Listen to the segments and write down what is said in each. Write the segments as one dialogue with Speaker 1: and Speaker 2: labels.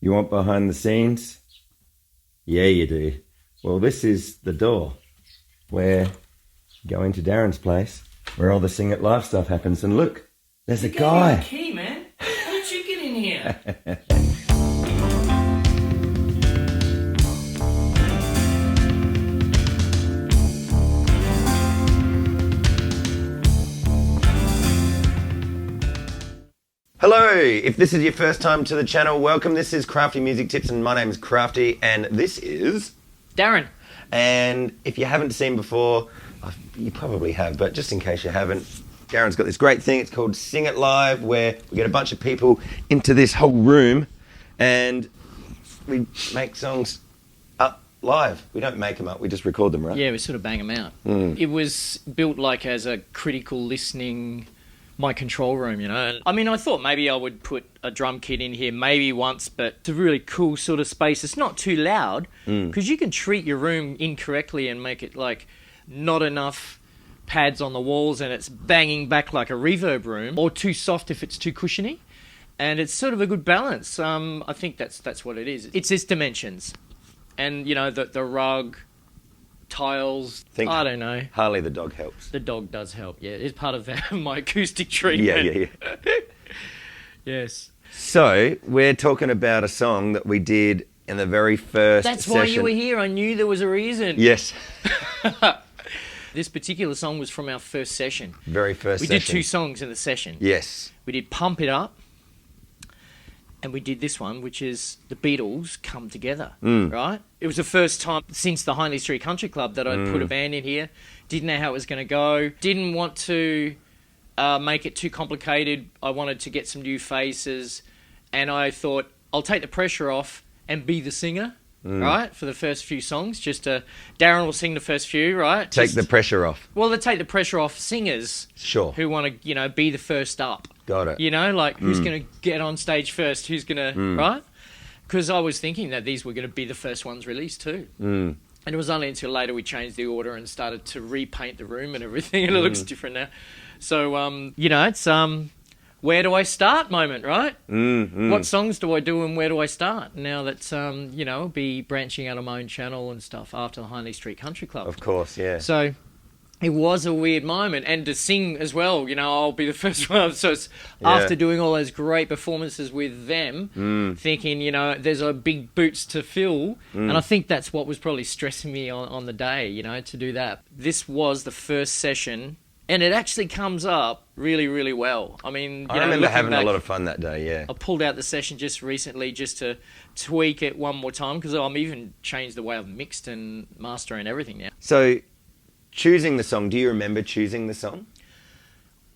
Speaker 1: You want behind the scenes? Yeah, you do. Well, this is the door where you go into Darren's place where all the Sing It Live stuff happens. And look, there's a guy.
Speaker 2: You gave me the key, man. How did you get in here?
Speaker 1: Hello, if this is your first time to the channel, welcome. This is Crafty Music Tips and my name is Crafty and this is...
Speaker 2: Darren.
Speaker 1: And if you haven't seen before, you probably have, but just in case you haven't, Darren's got this great thing, it's called Sing It Live, where we get a bunch of people into this whole room and we make songs up live. We don't make them up, we just record them, right?
Speaker 2: Yeah, we sort of bang them out. It was built like as a critical listening... my control room, you know. I mean, I thought maybe I would put a drum kit in here maybe once, but it's a really cool sort of space. It's not too loud because you can treat your room incorrectly and make it like not enough pads on the walls and it's banging back like a reverb room, or too soft if it's too cushiony. And it's sort of a good balance. I think that's what it is. It's its dimensions, and you know the rug. Tiles, I don't know.
Speaker 1: Harley the dog helps.
Speaker 2: The dog does help, yeah. It's part of my acoustic treatment.
Speaker 1: Yeah.
Speaker 2: Yes.
Speaker 1: So, we're talking about a song that we did in the very first
Speaker 2: That's
Speaker 1: session.
Speaker 2: why you were here. I knew there was a reason.
Speaker 1: Yes.
Speaker 2: This particular song was from our first session.
Speaker 1: Very first
Speaker 2: session. We did 2 songs in the session.
Speaker 1: Yes.
Speaker 2: We did Pump It Up, and we did this one, which is the Beatles Come Together, right? It was the first time since the Hindley Street Country Club that I'd put a band in here. Didn't know how it was going to go. Didn't want to make it too complicated. I wanted to get some new faces. And I thought, I'll take the pressure off and be the singer, right? For the first few songs. Darren will sing the first few, right?
Speaker 1: Take the pressure off.
Speaker 2: Well, to take the pressure off singers.
Speaker 1: Sure.
Speaker 2: Who want to, be the first up.
Speaker 1: Got it.
Speaker 2: You know, like who's going to get on stage first? Who's going to, right? Because I was thinking that these were going to be the first ones released too. And it was only until later we changed the order and started to repaint the room and everything, and it looks different now. So, it's where do I start moment, right? What songs do I do and where do I start? Now that, I'll be branching out on my own channel and stuff after the Hindley Street Country Club.
Speaker 1: Of course, yeah.
Speaker 2: So... it was a weird moment, and to sing as well, I'll be the first one. So it's after doing all those great performances with them, thinking, there's a big boots to fill, and I think that's what was probably stressing me on the day, to do that. This was the first session, and it actually comes up really, really well. I mean,
Speaker 1: I remember having a lot of fun that day, yeah.
Speaker 2: I pulled out the session just recently just to tweak it one more time, because I'm even changed the way I've mixed and master and everything now.
Speaker 1: So... choosing the song, do you remember choosing the song?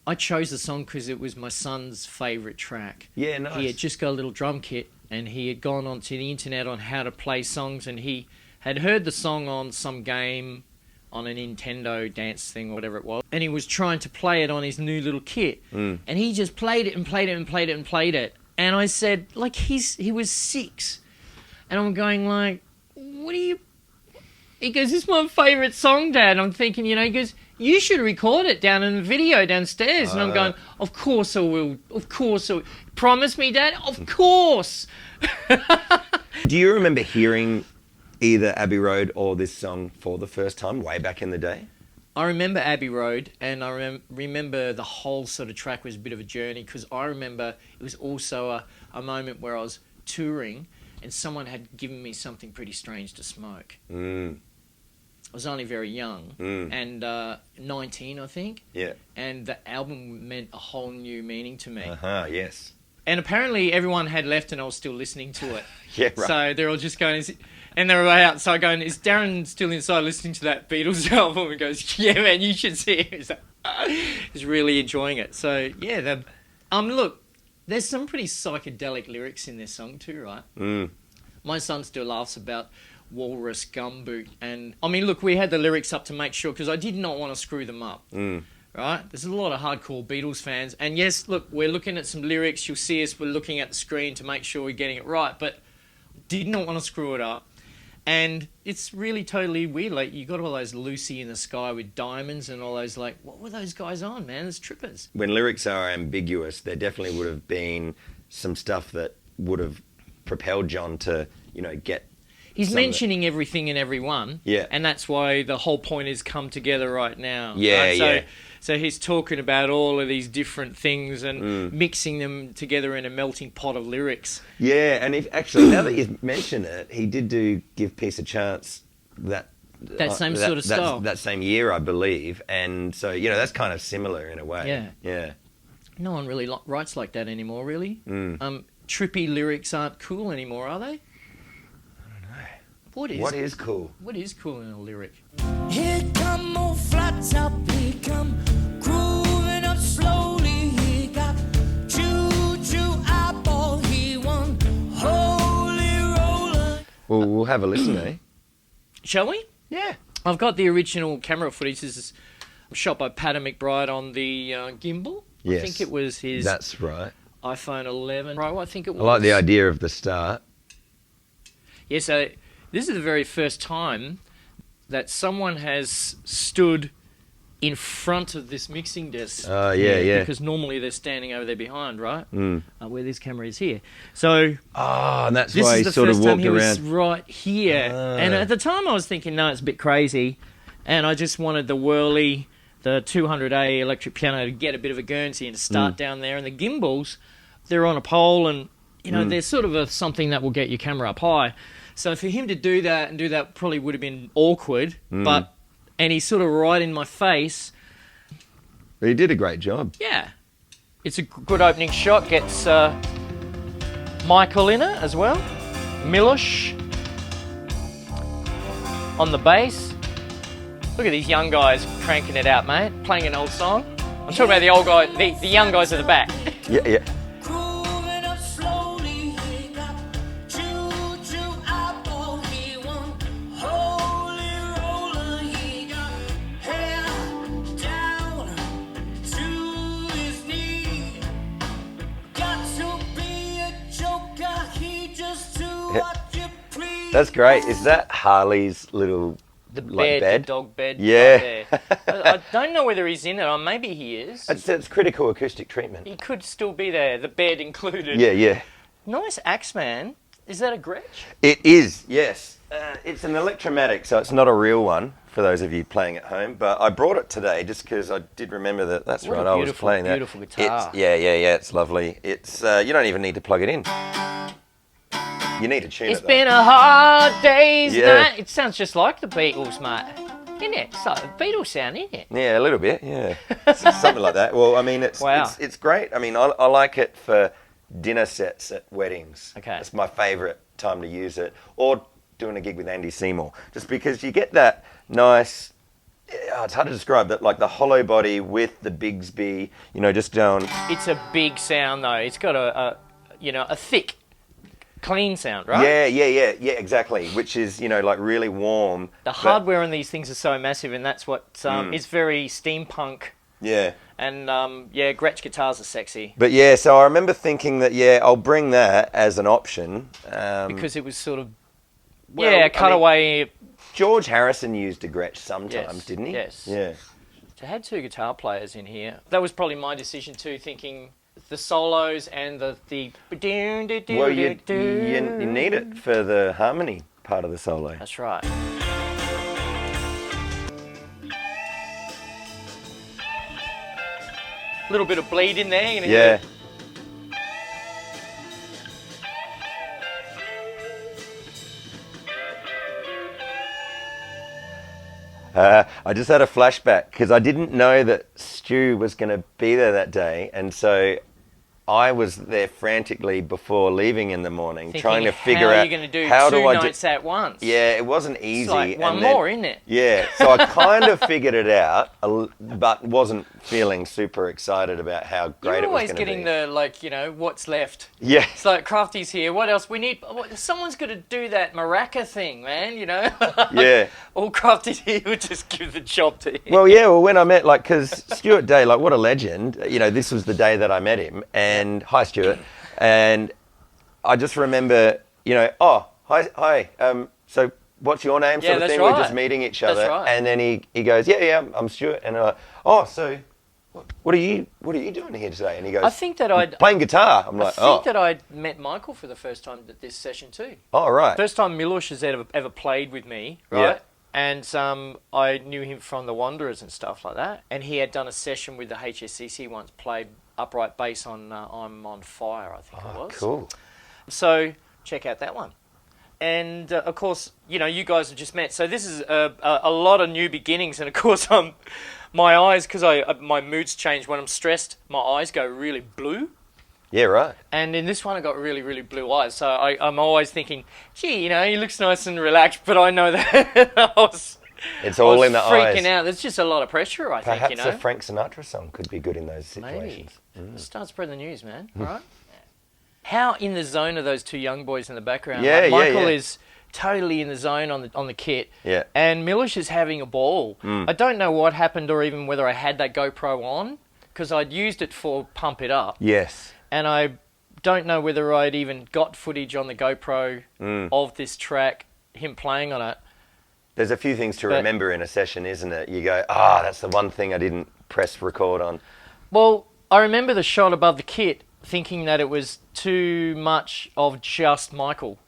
Speaker 2: I chose the song because it was my son's favourite track.
Speaker 1: Yeah, nice.
Speaker 2: He had just got a little drum kit and he had gone onto the internet on how to play songs, and he had heard the song on some game on a Nintendo dance thing or whatever it was, and he was trying to play it on his new little kit. And he just played it and played it and played it and played it. And I said, like, he was 6. And I'm going like, what are you... He goes, this is my favourite song, Dad. I'm thinking, he goes, you should record it down in the video downstairs. And I'm going, of course I will. Of course I will. Promise me, Dad? Of course.
Speaker 1: Do you remember hearing either Abbey Road or this song for the first time way back in the day?
Speaker 2: I remember Abbey Road, and I remember the whole sort of track was a bit of a journey, because I remember it was also a moment where I was touring and someone had given me something pretty strange to smoke. I was only very young, and 19, I think. Yeah. And the album meant a whole new meaning to me.
Speaker 1: Yes.
Speaker 2: And apparently everyone had left and I was still listening to it.
Speaker 1: Yeah, right.
Speaker 2: So they're all just going, and they were outside going, is Darren still inside listening to that Beatles album? And he goes, yeah, man, you should see it. He's really enjoying it. So, yeah, look, there's some pretty psychedelic lyrics in this song too, right? My son still laughs about Walrus Gumboot, and I mean, look, we had the lyrics up to make sure, because I did not want to screw them up. Right? There's a lot of hardcore Beatles fans, and yes, look, we're looking at some lyrics. You'll see us, we're looking at the screen to make sure we're getting it right, but did not want to screw it up. And it's really totally weird. Like, you got all those Lucy in the Sky with diamonds and all those, like, what were those guys on, man? It's trippers.
Speaker 1: When lyrics are ambiguous, there definitely would have been some stuff that would have propelled John to, get.
Speaker 2: He's mentioning everything and everyone.
Speaker 1: Yeah.
Speaker 2: And that's why the whole point is come together right now.
Speaker 1: Yeah,
Speaker 2: right?
Speaker 1: yeah.
Speaker 2: So he's talking about all of these different things and mixing them together in a melting pot of lyrics.
Speaker 1: Yeah, and now that you mention it, he did give Peace a Chance that
Speaker 2: same sort of style.
Speaker 1: That same year, I believe. And so, that's kind of similar in a way.
Speaker 2: Yeah.
Speaker 1: Yeah.
Speaker 2: No one really writes like that anymore, really. Trippy lyrics aren't cool anymore, are they? What is
Speaker 1: cool?
Speaker 2: What is cool in a lyric?
Speaker 3: Here come old flat top, he come grooving up slowly. He got choo-choo eyeball, he won holy roller.
Speaker 1: Well, we'll have a listen, eh?
Speaker 2: Shall we?
Speaker 1: Yeah.
Speaker 2: I've got the original camera footage. This is shot by Peadar McBride on the gimbal.
Speaker 1: Yes.
Speaker 2: I think it was his
Speaker 1: That's right.
Speaker 2: iPhone 11 Pro, I think it was.
Speaker 1: I like the idea of the start.
Speaker 2: Yeah, so this is the very first time that someone has stood in front of this mixing desk.
Speaker 1: Yeah.
Speaker 2: Because normally they're standing over there behind, right? Where this camera is here. So
Speaker 1: and that's
Speaker 2: this
Speaker 1: why
Speaker 2: is
Speaker 1: he
Speaker 2: the
Speaker 1: sort of
Speaker 2: first time
Speaker 1: walked
Speaker 2: he was
Speaker 1: around.
Speaker 2: right here. And at the time I was thinking, no, it's a bit crazy. And I just wanted the Whirly, the 200A electric piano to get a bit of a Guernsey and start down there. And the gimbals, they're on a pole and, they're sort of something that will get your camera up high. So for him to do that probably would have been awkward, and he's sort of right in my face.
Speaker 1: But he did a great job.
Speaker 2: Yeah. It's a good opening shot. Gets Michael in it as well. Milush on the bass. Look at these young guys cranking it out, mate. Playing an old song. I'm talking about the old guy, the young guys at the back.
Speaker 1: Yeah.
Speaker 3: Grooving up slowly, he got choo-choo eyeball, he won holy roller. He got hair down to his knee. Got to be a joker, he just do what you please.
Speaker 1: That's great. Is that Harley's little
Speaker 2: The
Speaker 1: bed?
Speaker 2: bed, the dog bed.
Speaker 1: Yeah.
Speaker 2: Right there. I don't know whether he's in it, or maybe he is.
Speaker 1: It's critical acoustic treatment.
Speaker 2: He could still be there, the bed included.
Speaker 1: Yeah.
Speaker 2: Nice axe, man. Is that a Gretsch?
Speaker 1: It is, yes. It's an Electromatic, so it's not a real one for those of you playing at home. But I brought it today just because I did remember that. That's
Speaker 2: What
Speaker 1: right,
Speaker 2: a
Speaker 1: I was playing that.
Speaker 2: beautiful guitar.
Speaker 1: Yeah. It's lovely. It's you don't even need to plug it in. You need to tune it.
Speaker 2: It's been a hard day's
Speaker 1: Yeah.
Speaker 2: night. It sounds just like the Beatles, mate. Isn't it? It's like the Beatles sound, isn't it?
Speaker 1: Yeah, a little bit. Yeah, something like that. Well, I mean, it's great. I mean, I like it for dinner sets at weddings.
Speaker 2: Okay.
Speaker 1: It's my favourite time to use it, or doing a gig with Andy Seymour, just because you get that nice. It's hard to describe that, like the hollow body with the Bigsby. Just down.
Speaker 2: It's a big sound, though. It's got a thick, clean sound, right?
Speaker 1: Yeah, exactly. Which is, like really warm.
Speaker 2: The hardware on these things is so massive, and that's what it's very steampunk.
Speaker 1: Yeah.
Speaker 2: And Gretsch guitars are sexy
Speaker 1: But yeah, so I remember thinking that I'll bring that as an option
Speaker 2: because it was sort of
Speaker 1: Well,
Speaker 2: cutaway.
Speaker 1: George Harrison used a Gretsch sometimes, didn't he?
Speaker 2: Yes.
Speaker 1: Yeah.
Speaker 2: To have two guitar players in here, that was probably my decision too. Thinking the solos and the.
Speaker 1: Well, you need it for the harmony part of the solo.
Speaker 2: That's right. A little bit of bleed in there. You know,
Speaker 1: Yeah. I just had a flashback because I didn't know that Stu was going to be there that day, and so I was there frantically before leaving in the morning,
Speaker 2: Thinking,
Speaker 1: trying to figure
Speaker 2: how
Speaker 1: out
Speaker 2: are you going to do
Speaker 1: how
Speaker 2: two
Speaker 1: do I
Speaker 2: nights at once.
Speaker 1: Yeah, it wasn't easy.
Speaker 2: It's like one
Speaker 1: and then-
Speaker 2: more, isn't it?
Speaker 1: Yeah, so I kind of figured it out, but wasn't feeling super excited about how great
Speaker 2: You're
Speaker 1: it was
Speaker 2: always
Speaker 1: going to
Speaker 2: getting
Speaker 1: be.
Speaker 2: the what's left.
Speaker 1: Yeah.
Speaker 2: It's like Crafty's here. What else we need? Someone's got to do that maraca thing, man.
Speaker 1: Yeah.
Speaker 2: All Crafty's here would just give the job to him.
Speaker 1: Well, when I met, because Stuart Day, what a legend. This was the day that I met him, and hi, Stuart. And I just remember, hi, so what's your name, sort of
Speaker 2: that's
Speaker 1: thing.
Speaker 2: right.
Speaker 1: We're just meeting each other.
Speaker 2: That's right.
Speaker 1: And then he goes, yeah, I'm Stuart. And I'm like, oh, so what are you doing here today? And he goes,
Speaker 2: I think that I'd
Speaker 1: playing guitar. I'm like,
Speaker 2: I think that I'd met Michael for the first time at this session too.
Speaker 1: oh, right.
Speaker 2: First time Milush has ever played with me, right?
Speaker 1: Yeah.
Speaker 2: And I knew him from the Wanderers and stuff like that. And he had done a session with the HSCC once, played upright bass on I'm on Fire, I think it was.
Speaker 1: Cool.
Speaker 2: So check out that one. And of course, you guys have just met. So this is a lot of new beginnings. And of course, my eyes, because my moods change when I'm stressed. My eyes go really blue.
Speaker 1: Yeah, right.
Speaker 2: And in this one, I got really, really blue eyes. So I'm always thinking, gee, he looks nice and relaxed. But I know that
Speaker 1: It's all in the eyes.
Speaker 2: freaking out. There's just a lot of pressure, I think.
Speaker 1: Perhaps a Frank Sinatra song could be good in those situations.
Speaker 2: Maybe. Start spreading the news, man. All right. How in the zone are those two young boys in the background?
Speaker 1: Yeah,
Speaker 2: Michael is totally in the zone on the kit.
Speaker 1: Yeah.
Speaker 2: And Milush is having a ball. I don't know what happened or even whether I had that GoPro on, because I'd used it for Pump It Up.
Speaker 1: Yes.
Speaker 2: And I don't know whether I'd even got footage on the GoPro of this track, him playing on it.
Speaker 1: There's a few things to remember in a session, isn't it? You go, that's the one thing I didn't press record on.
Speaker 2: Well, I remember the shot above the kit thinking that it was too much of just Michael.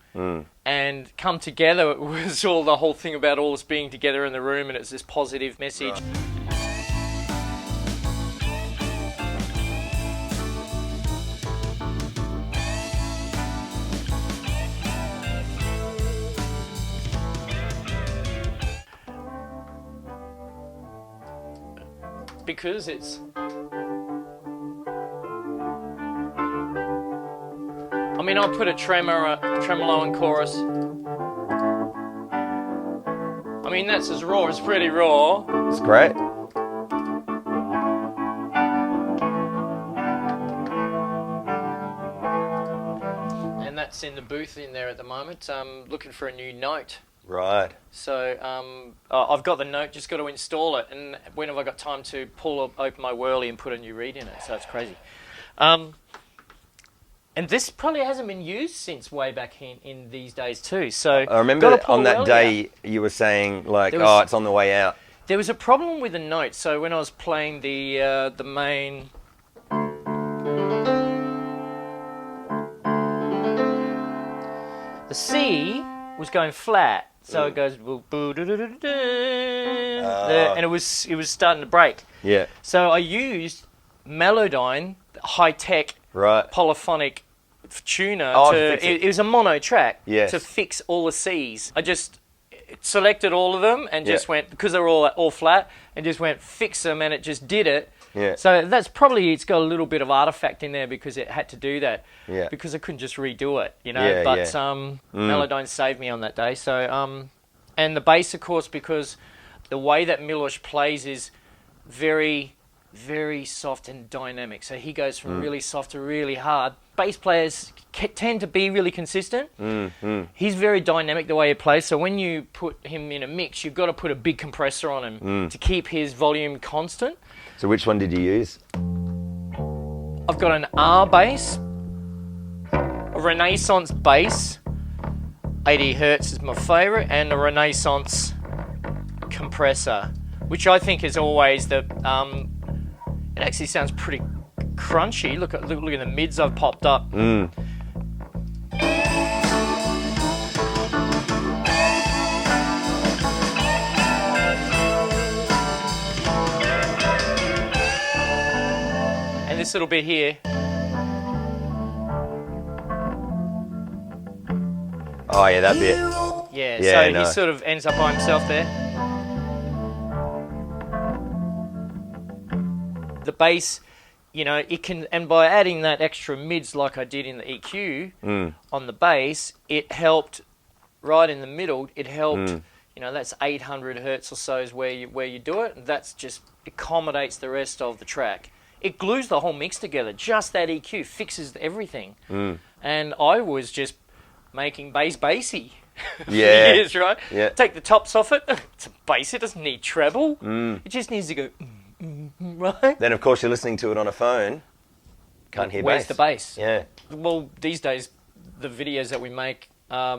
Speaker 2: And come together, it was all the whole thing about all us being together in the room, and it's this positive message. Right. Because it's... I mean, I'll put a tremolo in chorus. I mean, that's as raw. It's pretty raw.
Speaker 1: It's great.
Speaker 2: And that's in the booth in there at the moment. I'm looking for a new note.
Speaker 1: Right.
Speaker 2: So I've got the note, just got to install it. And when have I got time to open my whirly and put a new reed in it? So it's crazy. And this probably hasn't been used since way back in these days too. So
Speaker 1: I remember on that day you were saying like, it's on the way out.
Speaker 2: There was a problem with the note. So when I was playing the main, the C was going flat, so it goes and it was starting to break.
Speaker 1: Yeah.
Speaker 2: So I used Melodyne, high tech.
Speaker 1: Right.
Speaker 2: Polyphonic tuner. It was a mono track to fix all the C's. I just selected all of them and just went, because they were all flat, and just went fix them, and it just did it.
Speaker 1: Yeah.
Speaker 2: So that's probably, it's got a little bit of artifact in there because it had to do that.
Speaker 1: Yeah.
Speaker 2: Because I couldn't just redo it,
Speaker 1: Yeah,
Speaker 2: but
Speaker 1: yeah.
Speaker 2: Melodyne saved me on that day. So and the bass, of course, because the way that Milush plays is very, very soft and dynamic. So he goes from really soft to really hard. Bass players tend to be really consistent. He's very dynamic the way he plays. So when you put him in a mix, you've got to put a big compressor on him to keep his volume constant.
Speaker 1: So which one did you use?
Speaker 2: I've got an R bass, a Renaissance bass, 80 Hertz is my favourite, and a Renaissance compressor, which I think is always the... it actually sounds pretty crunchy. Look at the mids I've popped up. And this little bit here.
Speaker 1: Oh yeah, that bit.
Speaker 2: Yeah, so he sort of ends up by himself there. The bass, it can, and by adding that extra mids like I did in the EQ on the bass, it helped right in the middle. It helped, that's 800 hertz or so is where you do it, and that's just accommodates the rest of the track. It glues the whole mix together. Just that EQ fixes everything. And I was just making bassy.
Speaker 1: Yeah.
Speaker 2: For years, right?
Speaker 1: Yeah.
Speaker 2: Take the tops off it. It's a bass. It doesn't need treble. It just needs to go. Right.
Speaker 1: Then of course you're listening to it on a phone. Can't hear
Speaker 2: Where's
Speaker 1: bass.
Speaker 2: the bass?
Speaker 1: Yeah.
Speaker 2: Well, these days, the videos that we make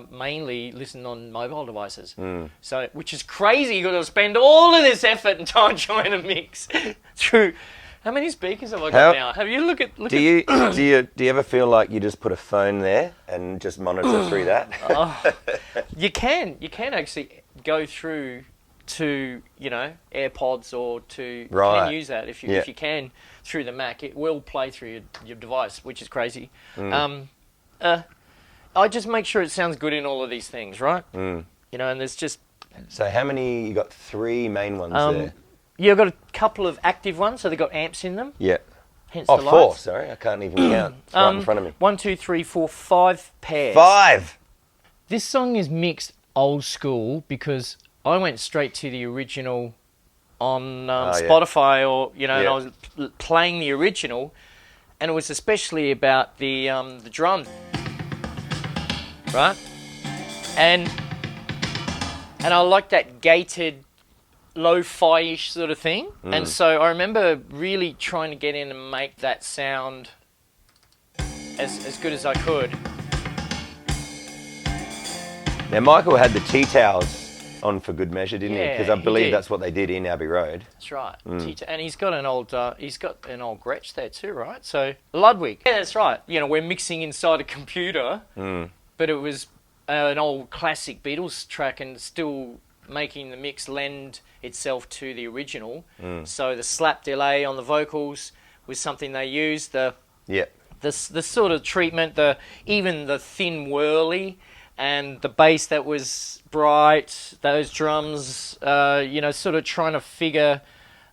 Speaker 2: mainly listen on mobile devices. So, which is crazy. You've got to spend all of this effort and time trying to mix through How many speakers have I got now? Have you look at?
Speaker 1: Do you ever feel like you just put a phone there and just monitor through that?
Speaker 2: You can actually go through to AirPods or to you can use that if you can through the Mac. It will play through your device, which is crazy. I just make sure it sounds good in all of these things, right? And there's just.
Speaker 1: So how many? You got 3 main ones there.
Speaker 2: Yeah, I've got a couple of active ones, so they've got amps in them.
Speaker 1: Yeah.
Speaker 2: Hence the
Speaker 1: 4.
Speaker 2: lights.
Speaker 1: Sorry, I can't even count. It's right in front of me.
Speaker 2: 1, 2, 3, 4, 5 pairs.
Speaker 1: 5.
Speaker 2: This song is mixed old school because I went straight to the original on Spotify, or and I was playing the original, and it was especially about the drum, right? And I like that gated, lo-fi-ish sort of thing, and so I remember really trying to get in and make that sound as good as I could.
Speaker 1: Now Michael had the tea towels on for good measure, didn't he?
Speaker 2: Yeah,
Speaker 1: Because I
Speaker 2: he
Speaker 1: believe
Speaker 2: did.
Speaker 1: that's what they did in Abbey Road.
Speaker 2: That's right. And he's got an old Gretsch there too, right? So Ludwig. Yeah, that's right. We're mixing inside a computer, but it was an old classic Beatles track, and still making the mix lend itself to the original. So the slap delay on the vocals was something they used. The sort of treatment, even the thin whirly, and the bass that was bright, those drums, sort of trying to figure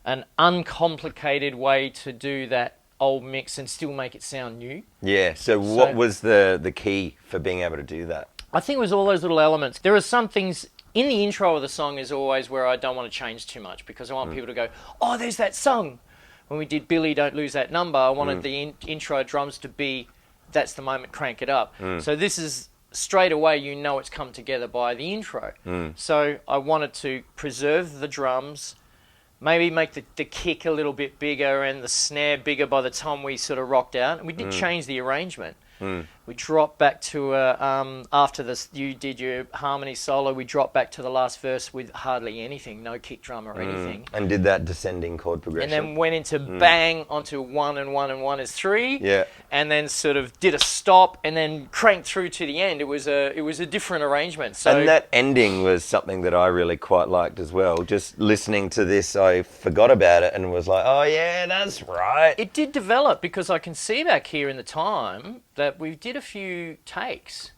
Speaker 2: an uncomplicated way to do that old mix and still make it sound new.
Speaker 1: Yeah, so what was the key for being able to do that?
Speaker 2: I think it was all those little elements. There are some things in the intro of the song is always where I don't want to change too much, because I want people to go, oh, there's that song. When we did Billy, Don't Lose That Number, I wanted the intro drums to be, that's the moment, crank it up. So this is straight away, it's come together by the intro. So I wanted to preserve the drums, maybe make the kick a little bit bigger and the snare bigger by the time we sort of rocked out. And we did change the arrangement. We dropped back to, after this, you did your harmony solo, we dropped back to the last verse with hardly anything, no kick drum or anything.
Speaker 1: And did that descending chord progression.
Speaker 2: And then went into bang onto 1 and 1 and 1 is 3.
Speaker 1: Yeah.
Speaker 2: And then sort of did a stop and then cranked through to the end. It was a different arrangement. So,
Speaker 1: and that ending was something that I really quite liked as well. Just listening to this, I forgot about it and was like, oh yeah, that's right.
Speaker 2: It did develop, because I can see back here in the time that we did a few takes.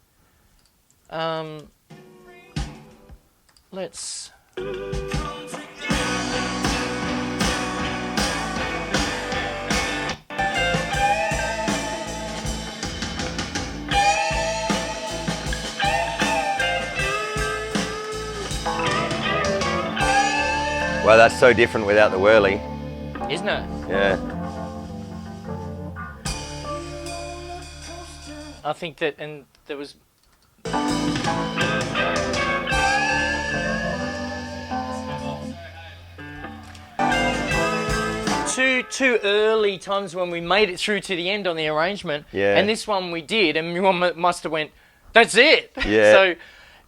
Speaker 2: Let's...
Speaker 1: Well, that's so different without the whirly.
Speaker 2: Isn't it?
Speaker 1: Yeah.
Speaker 2: I think that, and there was... Two early times when we made it through to the end on the arrangement.
Speaker 1: Yeah.
Speaker 2: And this one we did, and everyone must have went, that's it.
Speaker 1: Yeah.
Speaker 2: So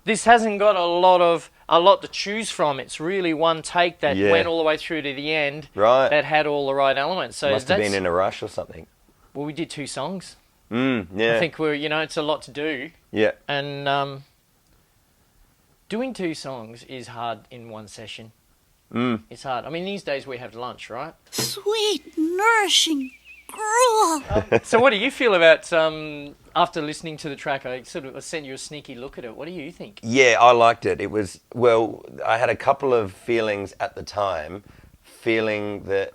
Speaker 2: this hasn't got a lot to choose from. It's really one take that went all the way through to the end.
Speaker 1: Right.
Speaker 2: That had all the right elements. So
Speaker 1: Must have been in a rush or something.
Speaker 2: Well, we did 2 songs.
Speaker 1: Yeah.
Speaker 2: I think it's a lot to do.
Speaker 1: Yeah.
Speaker 2: And doing 2 songs is hard in one session. It's hard. I mean, these days we have lunch, right?
Speaker 4: Sweet, nourishing gruel.
Speaker 2: So what do you feel about, after listening to the track, I sent you a sneaky look at it. What do you think?
Speaker 1: Yeah, I liked it. It was, I had a couple of feelings at the time, feeling that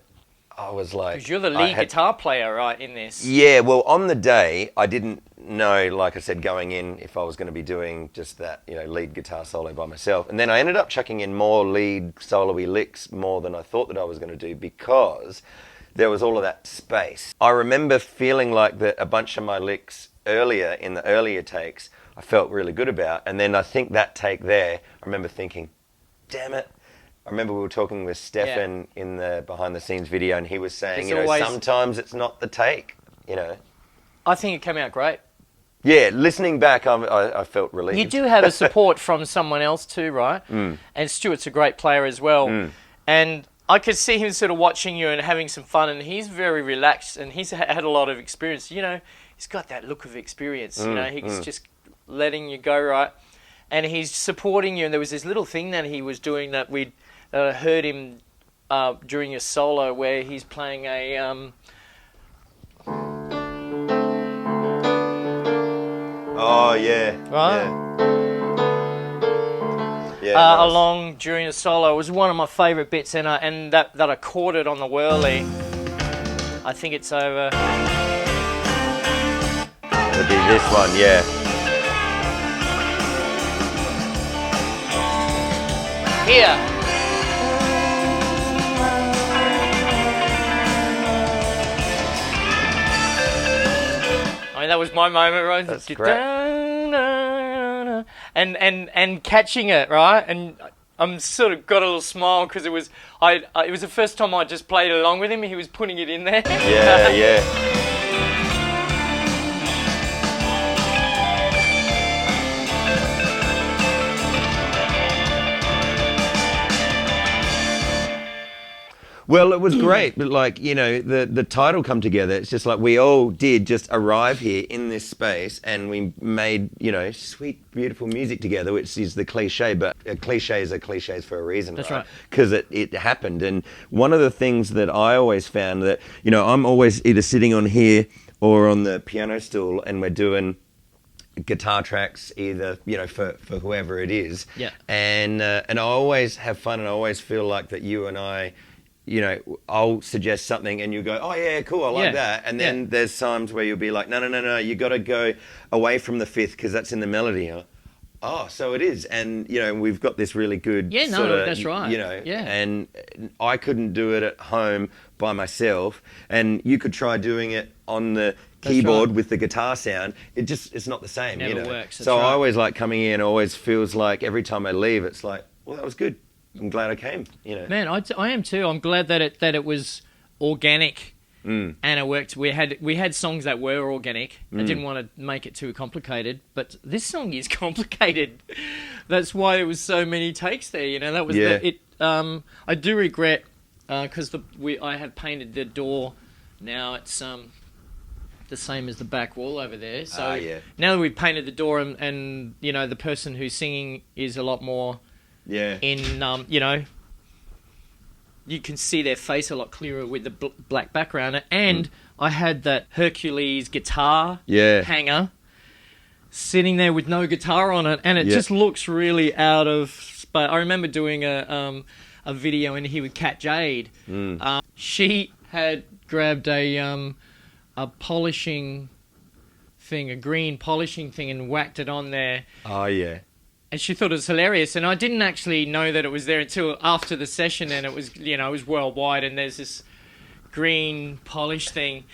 Speaker 1: I was like...
Speaker 2: Because you're the lead guitar player, right, in this.
Speaker 1: Yeah, well, on the day, I didn't know, like I said, going in, if I was going to be doing just that, lead guitar solo by myself. And then I ended up chucking in more lead solo-y licks more than I thought that I was going to do, because there was all of that space. I remember feeling like that a bunch of my licks earlier, in the earlier takes, I felt really good about. And then I think that take there, I remember thinking, damn it. I remember we were talking with Stefan in the behind-the-scenes video, and he was saying, sometimes it's not the take,
Speaker 2: I think it came out great.
Speaker 1: Yeah, listening back, I felt relieved.
Speaker 2: You do have a support from someone else too, right? And Stuart's a great player as well. And I could see him sort of watching you and having some fun, and he's very relaxed, and he's had a lot of experience. You know, he's got that look of experience. You know, he's just letting you go right, and he's supporting you. And there was this little thing that he was doing that we heard him during your solo, where he's playing a.
Speaker 1: Oh yeah.
Speaker 2: Right?
Speaker 1: Yeah. Nice.
Speaker 2: Along during the solo. It was one of my favourite bits, and that I caught it on the whirly. I think it's over.
Speaker 1: It'll be this one, yeah.
Speaker 2: Here. I mean, that was my moment, right?
Speaker 1: That's great.
Speaker 2: And catching it, right? And I'm sort of got a little smile because it was the first time I just played along with him. He was putting it in there.
Speaker 1: Yeah, yeah. Well, it was great, but like, you know, the title come together. It's just like we all did just arrive here in this space and we made, you know, sweet, beautiful music together, which is the cliche, but cliches are cliches for a reason.
Speaker 2: That's right.
Speaker 1: Because it happened. And one of the things that I always found that, you know, I'm always either sitting on here or on the piano stool and we're doing guitar tracks either, you know, for whoever it is.
Speaker 2: Yeah.
Speaker 1: And I always have fun and I always feel like that you and I, you know, I'll suggest something and you go, oh yeah, cool, I like that. And then there's times where you'll be like, no, you got to go away from the fifth because that's in the melody. Oh, so it is. And, you know, we've got this really good
Speaker 2: that's right.
Speaker 1: You know, and I couldn't do it at home by myself. And you could try doing it on the keyboard with the guitar sound. It's not the same,
Speaker 2: Never
Speaker 1: you know.
Speaker 2: works.
Speaker 1: So I always like coming in, always feels like every time I leave, it's like, well, that was good. I'm glad I came, you know.
Speaker 2: Man, I am too. I'm glad that it was organic and it worked. We had songs that were organic. I didn't want to make it too complicated, but this song is complicated. That's why there was so many takes there. You know, that was I do regret because I have painted the door. Now it's the same as the back wall over there. So now that we've painted the door and you know the person who's singing is a lot more.
Speaker 1: Yeah.
Speaker 2: In you know, you can see their face a lot clearer with the black background, and I had that Hercules guitar hanger sitting there with no guitar on it, and it just looks really out of space. I remember doing a video in here with Cat Jade. She had grabbed a polishing thing, a green polishing thing, and whacked it on there.
Speaker 1: Oh yeah.
Speaker 2: And she thought it was hilarious, and I didn't actually know that it was there until after the session, and it was, you know, it was worldwide, and there's this green polish thing.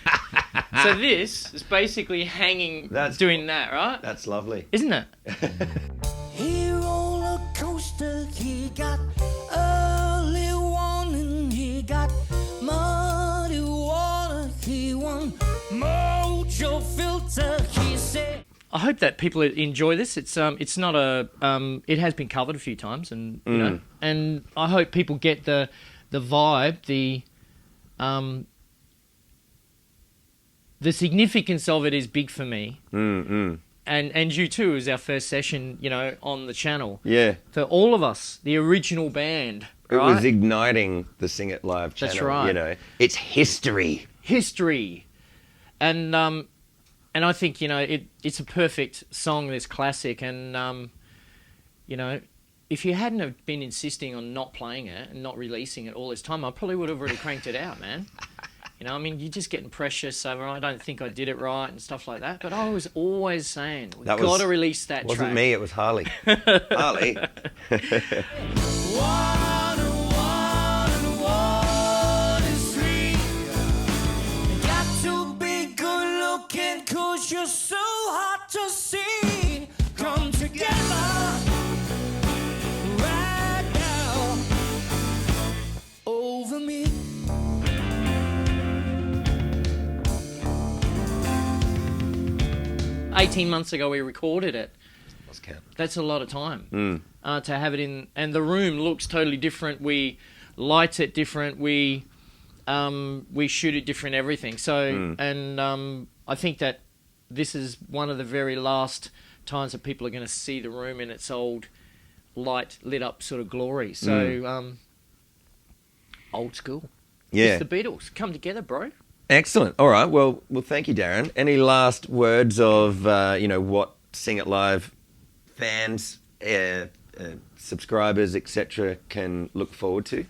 Speaker 2: So this is basically hanging, doing that, right?
Speaker 1: That's lovely.
Speaker 2: Isn't it?
Speaker 3: He roller coaster, he got early warning, he got muddy water, he won mojo filter, he said.
Speaker 2: I hope that people enjoy this. It's not a it has been covered a few times, and you know, and I hope people get the vibe, the significance of it is big for me. And you too, as our first session, you know, on the channel.
Speaker 1: Yeah.
Speaker 2: For all of us, the original band.
Speaker 1: It was igniting the Sing It Live channel.
Speaker 2: That's right.
Speaker 1: You know, it's history.
Speaker 2: And I think, you know, it's a perfect song, this classic, and, you know, if you hadn't have been insisting on not playing it and not releasing it all this time, I probably would have already cranked it out, man. You know, I mean, you're just getting precious over, I don't think I did it right and stuff like that, but I was always saying, we've got to release that track.
Speaker 1: Wasn't me, it was Harley. Harley.
Speaker 3: Cause you're so hard to see. Come together right now over me.
Speaker 2: "18 months ago we recorded it.
Speaker 1: Lost count.
Speaker 2: That's a lot of time to have it in, and the room looks totally different. We light it different. We shoot it different, everything. So, and I think that this is one of the very last times that people are going to see the room in its old light lit up sort of glory. So, old school.
Speaker 1: Yeah.
Speaker 2: It's the Beatles. Come together, bro.
Speaker 1: Excellent. All right. Well, thank you, Darren. Any last words of, what Sing It Live fans, subscribers, etc., can look forward to?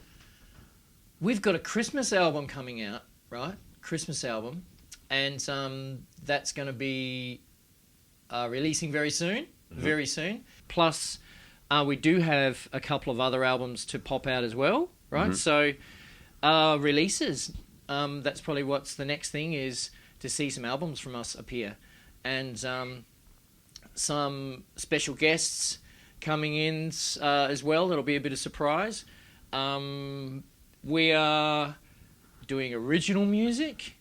Speaker 2: We've got a Christmas album coming out, right? Christmas album. And that's going to be releasing very soon. Very soon. Plus, we do have a couple of other albums to pop out as well, right? So, releases. That's probably what's the next thing, is to see some albums from us appear. And some special guests coming in as well. That'll be a bit of surprise. We are doing original music.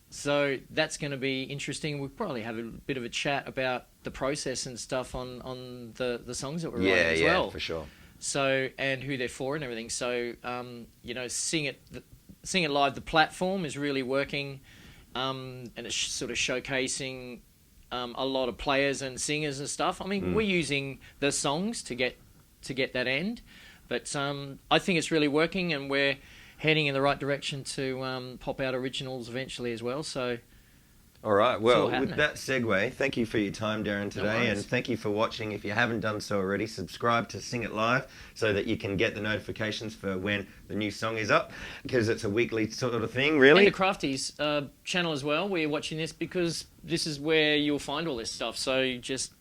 Speaker 2: So that's going to be interesting. We'll probably have a bit of a chat about the process and stuff on the songs that we're writing as well.
Speaker 1: Yeah, for sure.
Speaker 2: So, and who they're for and everything. So, Sing It Live, the platform is really working, and it's sort of showcasing a lot of players and singers and stuff. I mean, we're using the songs to get that end, but I think it's really working, and we're heading in the right direction to pop out originals eventually as well. So,
Speaker 1: all right. Well, with that segue, thank you for your time, Darren, today, and thank you for watching. If you haven't done so already, subscribe to Sing It Live so that you can get the notifications for when the new song is up, because it's a weekly sort of thing, really.
Speaker 2: And the Crafties channel as well, where you're watching this, because this is where you'll find all this stuff. So just...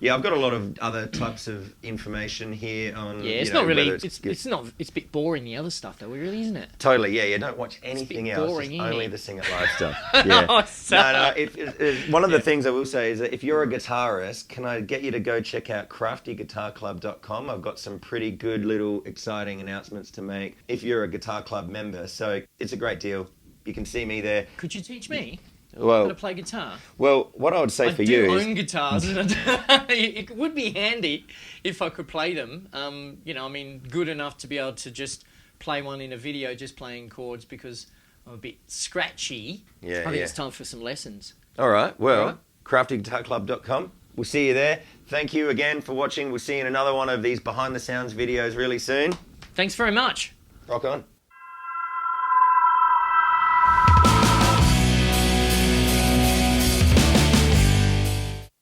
Speaker 1: Yeah, I've got a lot of other types of information here on...
Speaker 2: Yeah, it's not really... It's not... It's a bit boring, the other stuff, though, really, isn't it?
Speaker 1: Totally, yeah. You don't watch anything else.
Speaker 2: Boring,
Speaker 1: just only
Speaker 2: it?
Speaker 1: the Sing It Live stuff. Yeah. One of the things I will say is that if you're a guitarist, can I get you to go check out craftyguitarclub.com? I've got some pretty good little exciting announcements to make if you're a Guitar Club member. So it's a great deal. You can see me there.
Speaker 2: Could you teach me?
Speaker 1: Well,
Speaker 2: how to play guitar?
Speaker 1: Well, what I would say for you is...
Speaker 2: I do own guitars, and it would be handy if I could play them. Good enough to be able to just play one in a video, just playing chords, because I'm a bit scratchy.
Speaker 1: Yeah,
Speaker 2: I think it's time for some lessons.
Speaker 1: All right, well, craftyguitarclub.com. We'll see you there. Thank you again for watching. We'll see you in another one of these behind the sounds videos really soon.
Speaker 2: Thanks very much.
Speaker 1: Rock on.